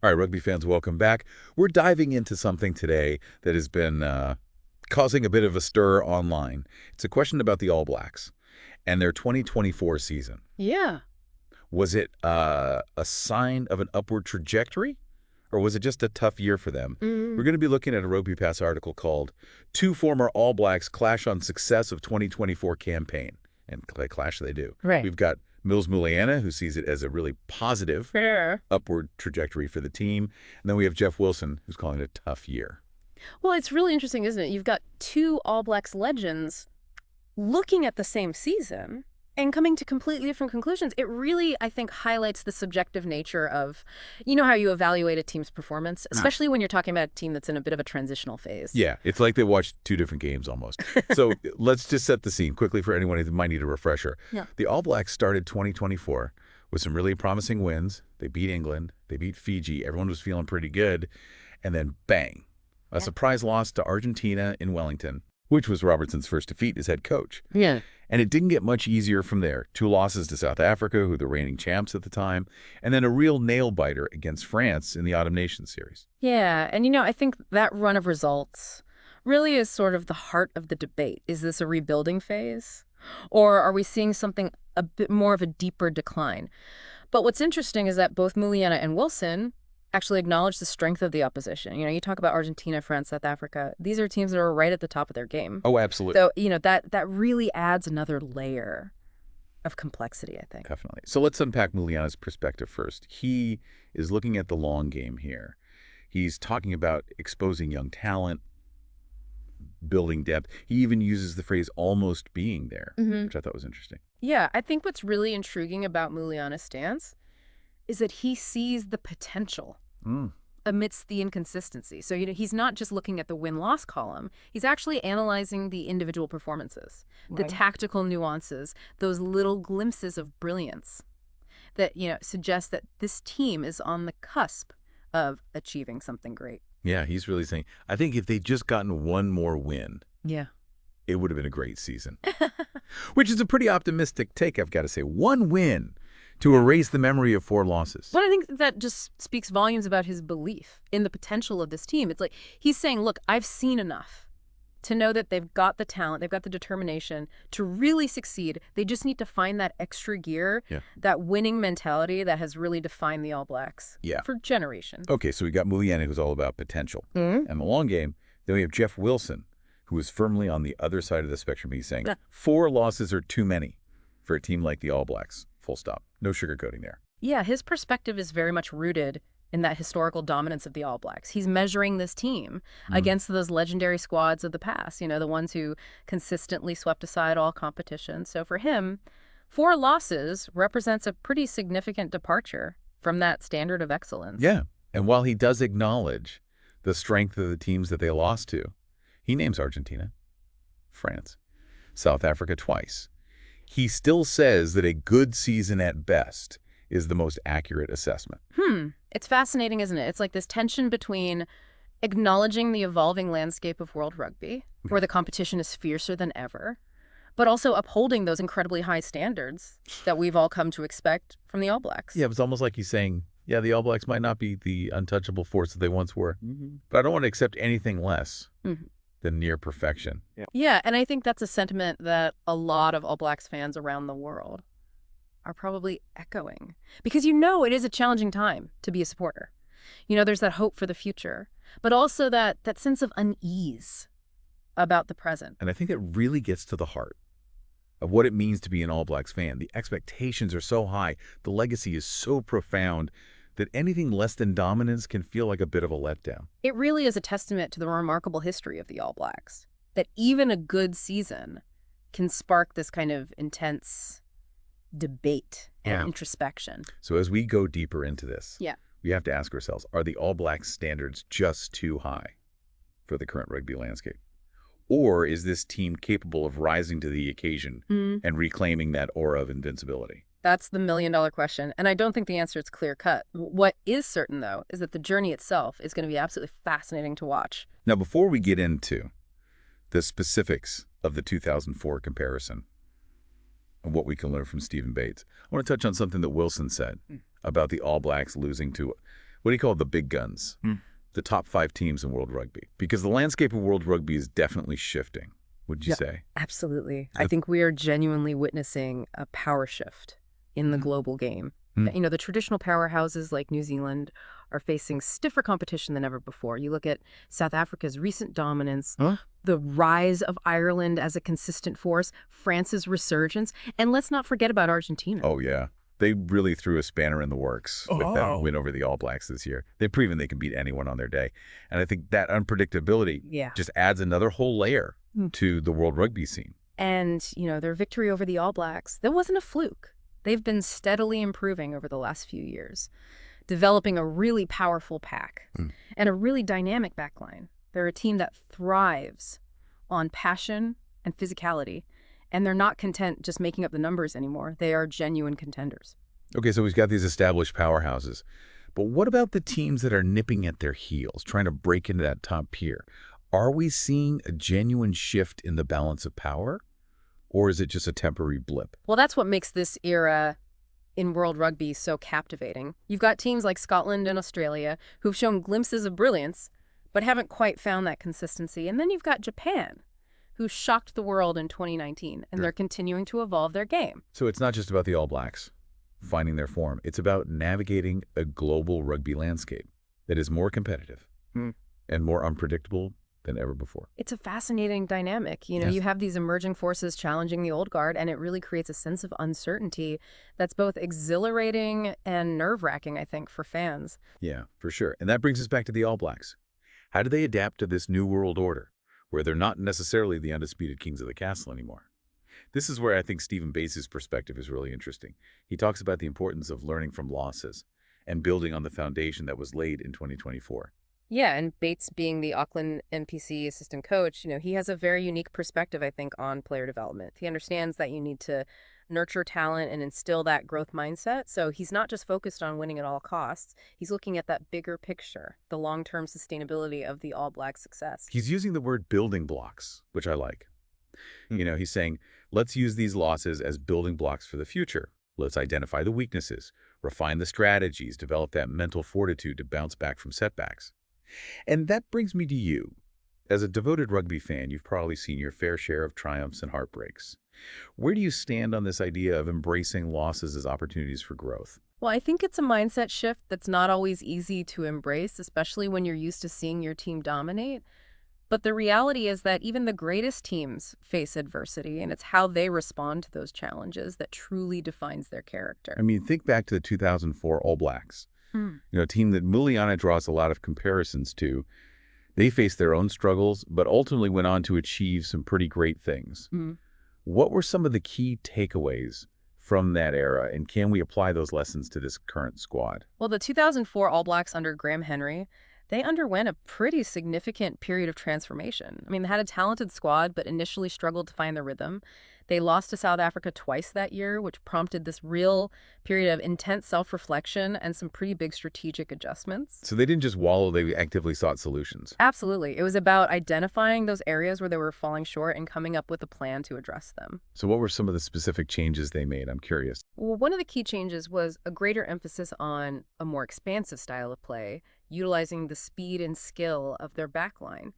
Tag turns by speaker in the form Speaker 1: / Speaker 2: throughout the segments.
Speaker 1: All right, rugby fans, welcome back. We're diving into something today that has been causing a bit of a stir online. It's a question about the All Blacks and their 2024 season.
Speaker 2: Yeah.
Speaker 1: Was it a sign of an upward trajectory, or was it just a tough year for them? We're going to be looking at a Rugby Pass article called Two Former All Blacks Clash on Success of 2024 Campaign. And clash they do.
Speaker 2: Right.
Speaker 1: We've got Muliaina, who sees it as a really positive
Speaker 2: Fair.
Speaker 1: upward trajectory for the team. And then we have Jeff Wilson, who's calling it a tough year.
Speaker 2: Well, it's really interesting, isn't it? You've got two All Blacks legends looking at the same season and coming to completely different conclusions. It really, I think, highlights the subjective nature of, how you evaluate a team's performance, especially when you're talking about a team that's in a bit of a transitional phase.
Speaker 1: Yeah, it's like they watched two different games almost. So let's just set the scene quickly for anyone who might need a refresher.
Speaker 2: Yeah.
Speaker 1: The All Blacks started 2024 with some really promising wins. They beat England. They beat Fiji. Everyone was feeling pretty good. And then bang, a surprise loss to Argentina in Wellington, which was Robertson's first defeat as head coach.
Speaker 2: Yeah.
Speaker 1: And it didn't get much easier from there. 2 losses to South Africa, who were the reigning champs at the time, and then a real nail-biter against France in the Autumn Nations series.
Speaker 2: Yeah, and I think that run of results really is sort of the heart of the debate. Is this a rebuilding phase? Or are we seeing something a bit more of a deeper decline? But what's interesting is that both Muliaina and Wilson actually acknowledge the strength of the opposition. You talk about Argentina, France, South Africa. These are teams that are right at the top of their game.
Speaker 1: Oh, absolutely.
Speaker 2: So, that really adds another layer of complexity, I think.
Speaker 1: Definitely. So let's unpack Muliana's perspective first. He is looking at the long game here. He's talking about exposing young talent, building depth. He even uses the phrase almost being there, which I thought was interesting.
Speaker 2: Yeah, I think what's really intriguing about Muliana's stance is that he sees the potential amidst the inconsistency. So, he's not just looking at the win-loss column. He's actually analyzing the individual performances, the tactical nuances, those little glimpses of brilliance that, suggest that this team is on the cusp of achieving something great.
Speaker 1: Yeah, he's really saying, I think if they'd just gotten one more win,
Speaker 2: Yeah.
Speaker 1: it would have been a great season. Which is a pretty optimistic take, I've got to say. One win to erase the memory of 4 losses.
Speaker 2: But I think that just speaks volumes about his belief in the potential of this team. It's like he's saying, look, I've seen enough to know that they've got the talent, they've got the determination to really succeed. They just need to find that extra gear, that winning mentality that has really defined the All Blacks for generations.
Speaker 1: Okay, so we got Muliaina, who's all about potential. And the long game, then we have Jeff Wilson, who is firmly on the other side of the spectrum. He's saying 4 losses are too many for a team like the All Blacks. Full stop. No sugarcoating there.
Speaker 2: Yeah, his perspective is very much rooted in that historical dominance of the All Blacks. He's measuring this team against those legendary squads of the past, the ones who consistently swept aside all competition. So for him, 4 losses represents a pretty significant departure from that standard of excellence.
Speaker 1: Yeah, and while he does acknowledge the strength of the teams that they lost to, he names Argentina, France, South Africa twice. He still says that a good season at best is the most accurate assessment.
Speaker 2: It's fascinating, isn't it? It's like this tension between acknowledging the evolving landscape of world rugby, where the competition is fiercer than ever, but also upholding those incredibly high standards that we've all come to expect from the All Blacks.
Speaker 1: Yeah, it's almost like he's saying, yeah, the All Blacks might not be the untouchable force that they once were, but I don't want to accept anything less than near perfection.
Speaker 2: Yeah, and I think that's a sentiment that a lot of All Blacks fans around the world are probably echoing. Because it is a challenging time to be a supporter. There's that hope for the future, but also that sense of unease about the present.
Speaker 1: And I think that really gets to the heart of what it means to be an All Blacks fan. The expectations are so high, the legacy is so profound, that anything less than dominance can feel like a bit of a letdown.
Speaker 2: It really is a testament to the remarkable history of the All Blacks, that even a good season can spark this kind of intense debate and introspection.
Speaker 1: So as we go deeper into this,
Speaker 2: Yeah.
Speaker 1: we have to ask ourselves, are the All Blacks standards just too high for the current rugby landscape? Or is this team capable of rising to the occasion and reclaiming that aura of invincibility?
Speaker 2: That's the million-dollar question, and I don't think the answer is clear-cut. What is certain, though, is that the journey itself is going to be absolutely fascinating to watch.
Speaker 1: Now, before we get into the specifics of the 2004 comparison and what we can learn from Stephen Bates, I want to touch on something that Wilson said about the All Blacks losing to what do you call it, the big guns, the top 5 teams in World Rugby? Because the landscape of World Rugby is definitely shifting, would you say?
Speaker 2: Absolutely. I think we are genuinely witnessing a power shift in the global game. You know, the traditional powerhouses like New Zealand are facing stiffer competition than ever before. You look at South Africa's recent dominance, the rise of Ireland as a consistent force, France's resurgence, and let's not forget about Argentina.
Speaker 1: Oh, yeah. They really threw a spanner in the works with that win over the All Blacks this year. They've proven they can beat anyone on their day. And I think that unpredictability just adds another whole layer to the World Rugby scene.
Speaker 2: And, you know, their victory over the All Blacks, that wasn't a fluke. They've been steadily improving over the last few years, developing a really powerful pack and a really dynamic backline. They're a team that thrives on passion and physicality, and they're not content just making up the numbers anymore. They are genuine contenders.
Speaker 1: Okay, so we've got these established powerhouses. But what about the teams that are nipping at their heels, trying to break into that top tier? Are we seeing a genuine shift in the balance of power? Or is it just a temporary blip?
Speaker 2: Well, that's what makes this era in World Rugby so captivating. You've got teams like Scotland and Australia who've shown glimpses of brilliance, but haven't quite found that consistency. And then you've got Japan, who shocked the world in 2019, and they're continuing to evolve their game.
Speaker 1: So it's not just about the All Blacks finding their form. It's about navigating a global rugby landscape that is more competitive and more unpredictable than ever before.
Speaker 2: It's a fascinating dynamic. You know, you have these emerging forces challenging the old guard, and it really creates a sense of uncertainty that's both exhilarating and nerve-wracking, I think, for fans.
Speaker 1: Yeah, for sure. And that brings us back to the All Blacks. How do they adapt to this new world order, where they're not necessarily the undisputed kings of the castle anymore? This is where I think Stephen Bass's perspective is really interesting. He talks about the importance of learning from losses and building on the foundation that was laid in 2024.
Speaker 2: Yeah, and Bates being the Auckland NPC assistant coach, you know, he has a very unique perspective, I think, on player development. He understands that you need to nurture talent and instill that growth mindset. So he's not just focused on winning at all costs. He's looking at that bigger picture, the long-term sustainability of the All Black success.
Speaker 1: He's using the word building blocks, which I like. You know, he's saying, let's use these losses as building blocks for the future. Let's identify the weaknesses, refine the strategies, develop that mental fortitude to bounce back from setbacks. And that brings me to you. As a devoted rugby fan, you've probably seen your fair share of triumphs and heartbreaks. Where do you stand on this idea of embracing losses as opportunities for growth?
Speaker 2: Well, I think it's a mindset shift that's not always easy to embrace, especially when you're used to seeing your team dominate. But the reality is that even the greatest teams face adversity, and it's how they respond to those challenges that truly defines their character.
Speaker 1: I mean, think back to the 2004 All Blacks. You know, a team that Muliaina draws a lot of comparisons to. They faced their own struggles, but ultimately went on to achieve some pretty great things. What were some of the key takeaways from that era, and can we apply those lessons to this current squad?
Speaker 2: Well, the 2004 All Blacks under Graham Henry, they underwent a pretty significant period of transformation. I mean, they had a talented squad, but initially struggled to find their rhythm. They lost to South Africa twice that year, which prompted this real period of intense self-reflection and some pretty big strategic adjustments.
Speaker 1: So they didn't just wallow, they actively sought solutions.
Speaker 2: Absolutely. It was about identifying those areas where they were falling short and coming up with a plan to address them.
Speaker 1: So what were some of the specific changes they made? I'm curious.
Speaker 2: Well, one of the key changes was a greater emphasis on a more expansive style of play, utilizing the speed and skill of their backline.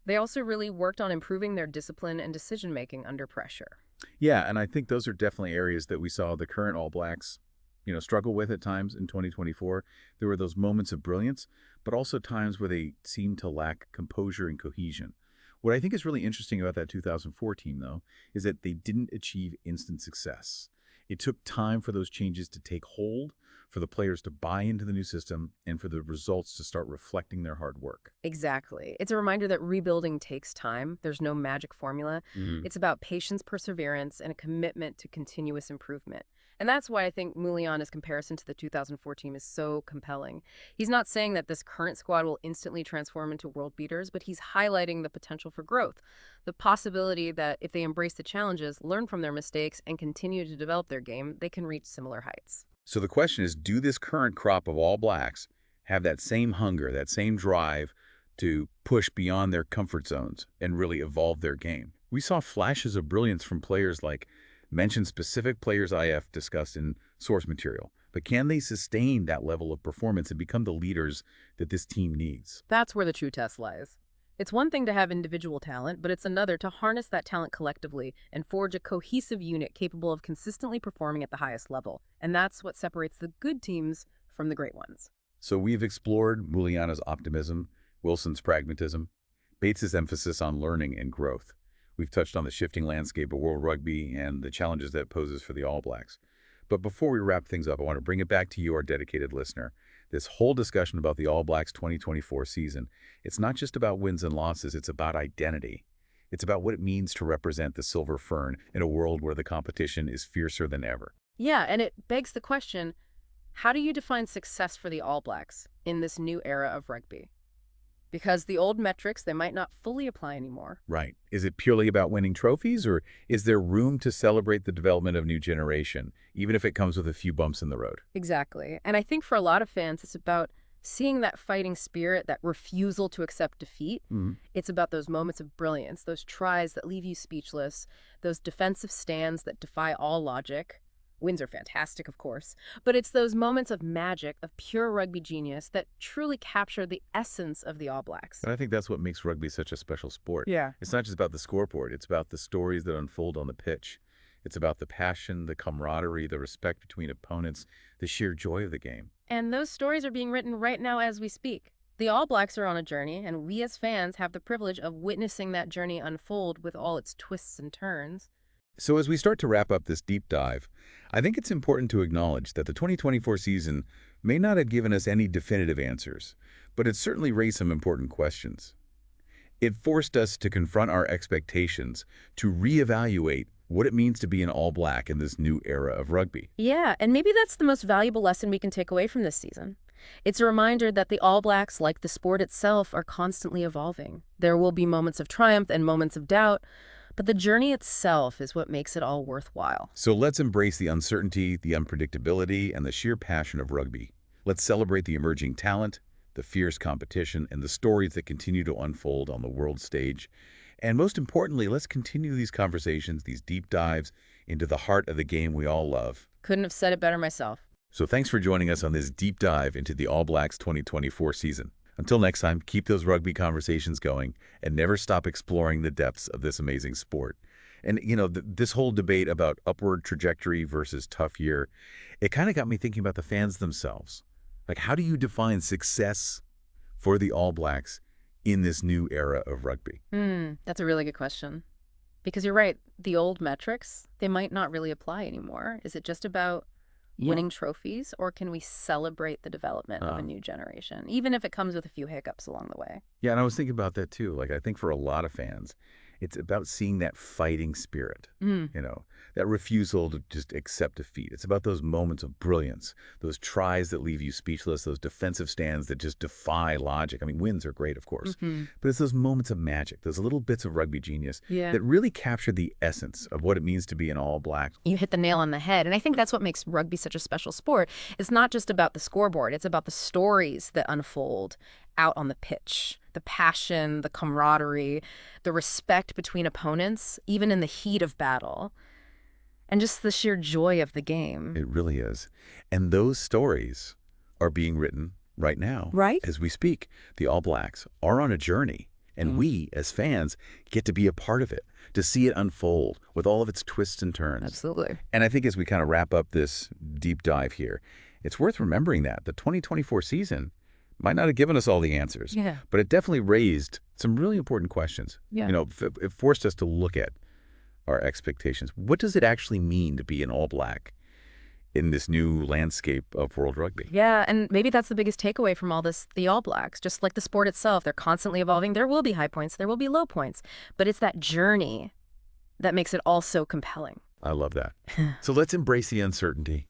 Speaker 2: They also really worked on improving their discipline and decision-making under pressure.
Speaker 1: Yeah, and I think those are definitely areas that we saw the current All Blacks, you know, struggle with at times in 2024. There were those moments of brilliance, but also times where they seemed to lack composure and cohesion. What I think is really interesting about that 2004 team, though, is that they didn't achieve instant success. It took time for those changes to take hold, for the players to buy into the new system, and for the results to start reflecting their hard work.
Speaker 2: Exactly. It's a reminder that rebuilding takes time. There's no magic formula. It's about patience, perseverance, and a commitment to continuous improvement. And that's why I think Muliaina's comparison to the 2004 team is so compelling. He's not saying that this current squad will instantly transform into world beaters, but he's highlighting the potential for growth, the possibility that if they embrace the challenges, learn from their mistakes, and continue to develop their game, they can reach similar heights.
Speaker 1: So the question is, do this current crop of All Blacks have that same hunger, that same drive to push beyond their comfort zones and really evolve their game? We saw flashes of brilliance from players like mentioned specific players IF discussed in source material, but can they sustain that level of performance and become the leaders that this team needs?
Speaker 2: That's where the true test lies. It's one thing to have individual talent, but it's another to harness that talent collectively and forge a cohesive unit capable of consistently performing at the highest level. And that's what separates the good teams from the great ones.
Speaker 1: So we've explored Muliaina's optimism, Wilson's pragmatism, Bates's emphasis on learning and growth. We've touched on the shifting landscape of world rugby and the challenges that it poses for the All Blacks. But before we wrap things up, I want to bring it back to you, our dedicated listener. This whole discussion about the All Blacks 2024 season, it's not just about wins and losses, it's about identity. It's about what it means to represent the Silver Fern in a world where the competition is fiercer than ever.
Speaker 2: Yeah, and it begs the question, how do you define success for the All Blacks in this new era of rugby? Because the old metrics, they might not fully apply anymore.
Speaker 1: Right. Is it purely about winning trophies, or is there room to celebrate the development of new generation, even if it comes with a few bumps in the road?
Speaker 2: Exactly. And I think for a lot of fans, it's about seeing that fighting spirit, that refusal to accept defeat. It's about those moments of brilliance, those tries that leave you speechless, those defensive stands that defy all logic. Wins are fantastic, of course, but it's those moments of magic, of pure rugby genius that truly capture the essence of the All Blacks.
Speaker 1: And I think that's what makes rugby such a special sport.
Speaker 2: Yeah.
Speaker 1: It's not just about the scoreboard. It's about the stories that unfold on the pitch. It's about the passion, the camaraderie, the respect between opponents, the sheer joy of the game.
Speaker 2: And those stories are being written right now as we speak. The All Blacks are on a journey, and we as fans have the privilege of witnessing that journey unfold with all its twists and turns.
Speaker 1: So as we start to wrap up this deep dive, I think it's important to acknowledge that the 2024 season may not have given us any definitive answers, but it certainly raised some important questions. It forced us to confront our expectations, to reevaluate what it means to be an All Black in this new era of rugby.
Speaker 2: Yeah, and maybe that's the most valuable lesson we can take away from this season. It's a reminder that the All Blacks, like the sport itself, are constantly evolving. There will be moments of triumph and moments of doubt, but the journey itself is what makes it all worthwhile.
Speaker 1: So let's embrace the uncertainty, the unpredictability, and the sheer passion of rugby. Let's celebrate the emerging talent, the fierce competition, and the stories that continue to unfold on the world stage. And most importantly, let's continue these conversations, these deep dives into the heart of the game we all love.
Speaker 2: Couldn't have said it better myself.
Speaker 1: So thanks for joining us on this deep dive into the All Blacks 2024 season. Until next time, keep those rugby conversations going and never stop exploring the depths of this amazing sport. And, you know, this whole debate about upward trajectory versus tough year, it kind of got me thinking about the fans themselves. Like, how do you define success for the All Blacks in this new era of rugby?
Speaker 2: That's a really good question. Because you're right, the old metrics, they might not really apply anymore. Is it just about winning trophies, or can we celebrate the development of a new generation, even if it comes with a few hiccups along the way?
Speaker 1: Yeah, and I was thinking about that too. Like, I think for a lot of fans, it's about seeing that fighting spirit, you know, that refusal to just accept defeat. It's about those moments of brilliance, those tries that leave you speechless, those defensive stands that just defy logic. I mean, wins are great, of course, but it's those moments of magic, those little bits of rugby genius that really capture the essence of what it means to be an All Black.
Speaker 2: You hit the nail on the head. And I think that's what makes rugby such a special sport. It's not just about the scoreboard. It's about the stories that unfold out on the pitch, the passion, the camaraderie, the respect between opponents, even in the heat of battle, and just the sheer joy of the game.
Speaker 1: It really is. And those stories are being written right now.
Speaker 2: Right.
Speaker 1: As we speak, the All Blacks are on a journey, and we, as fans, get to be a part of it, to see it unfold with all of its twists and turns.
Speaker 2: Absolutely.
Speaker 1: And I think as we kind of wrap up this deep dive here, it's worth remembering that the 2024 season might not have given us all the answers, but it definitely raised some really important questions. You know, it forced us to look at our expectations. What does it actually mean to be an All Black in this new landscape of world rugby?
Speaker 2: Yeah, and maybe that's the biggest takeaway from all this, the All Blacks. Just like the sport itself, they're constantly evolving. There will be high points, there will be low points, but it's that journey that makes it all so compelling.
Speaker 1: I love that. So let's embrace the uncertainty,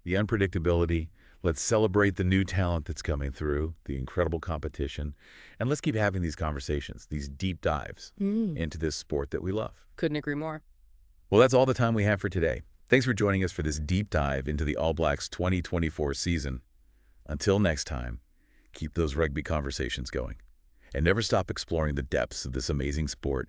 Speaker 1: the unpredictability. Let's celebrate the new talent that's coming through, the incredible competition, and let's keep having these conversations, these deep dives into this sport that we love.
Speaker 2: Couldn't agree more.
Speaker 1: Well, that's all the time we have for today. Thanks for joining us for this deep dive into the All Blacks 2024 season. Until next time, keep those rugby conversations going and never stop exploring the depths of this amazing sport